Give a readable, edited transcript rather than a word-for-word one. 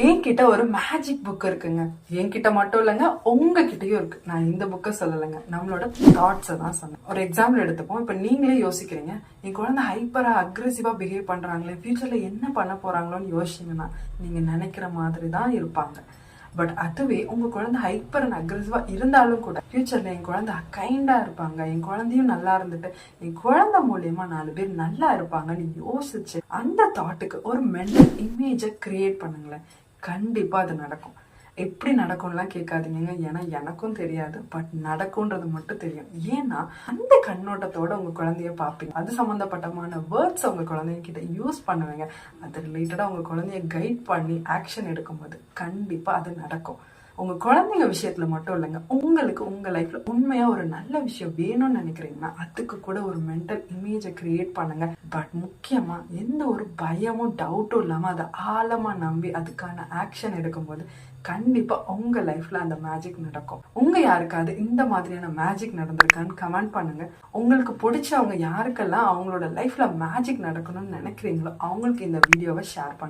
என்கிட்ட ஒரு magic book இருக்குங்க. என்கிட்ட மட்டும் இல்லைங்க, உங்ககிட்டயும் இருக்கு. நான் இந்த புக்கை சொல்லலைங்க, நம்மளோட தாட்ஸை தான் சொன்னேன். ஒரு எக்ஸாம்பிள் எடுத்துப்போம். இப்ப நீங்களே யோசிக்கிறீங்க, என் குழந்தை ஹைப்பரா அக்ரெசிவா பிஹேவ் பண்றாங்களே, ஃபியூச்சர்ல என்ன பண்ண போறாங்களோன்னு யோசிச்சீங்கன்னா நீங்க நினைக்கிற மாதிரி தான் இருப்பாங்க. பட் அதுவே உங்க குழந்தை ஹைப்பர் அண்ட் அக்ரெசிவா இருந்தாலும் கூட ஃபியூச்சர்ல என் குழந்தை கைண்டா இருப்பாங்க, என் குழந்தையும் நல்லா இருந்துட்டு என் குழந்தை மூலியமா 4 பேர் நல்லா இருப்பாங்கன்னு யோசிச்சு அந்த தாட்டுக்கு ஒரு மென்டல் இமேஜை கிரியேட் பண்ணுங்களேன். கண்டிப்பா அது நடக்கும். எப்படி நடக்கும்லாம் கேட்காதீங்க, ஏன்னா எனக்கும் தெரியாது. பட் நடக்கும்ன்றது மட்டும் தெரியும். ஏன்னா அந்த கண்ணோட்டத்தோட உங்க குழந்தைய பார்ப்பீங்க, அது சம்பந்தப்பட்டமான வேர்ட்ஸ் உங்க குழந்தைகிட்ட யூஸ் பண்ணுவீங்க, அது ரிலேட்டடா உங்க குழந்தைய கைட் பண்ணி ஆக்ஷன் எடுக்கும்போது கண்டிப்பா அது நடக்கும். உங்க குழந்தைங்க விஷயத்துல மட்டும் இல்லைங்க, உங்களுக்கு உங்க லைஃப்ல உண்மையா ஒரு நல்ல விஷயம் வேணும்னு நினைக்கிறீங்கன்னா அதுக்கு கூட ஒரு மென்டல் இமேஜை கிரியேட் பண்ணுங்க. பட் முக்கியமா எந்த ஒரு பயமும் டவுட்டும் இல்லாம அதை ஆழமா நம்பி அதுக்கான ஆக்ஷன் எடுக்கும்போது கண்டிப்பா உங்க லைஃப்ல அந்த மேஜிக் நடக்கும். உங்க யாருக்காவது இந்த மாதிரியான மேஜிக் நடந்திருக்கான்னு கமெண்ட் பண்ணுங்க. உங்களுக்கு பிடிச்சவங்க யாருக்கெல்லாம் அவங்களோட லைஃப்ல மேஜிக் நடக்கணும்னு நினைக்கிறீங்களோ அவங்களுக்கு இந்த வீடியோவை ஷேர் பண்ணுங்க.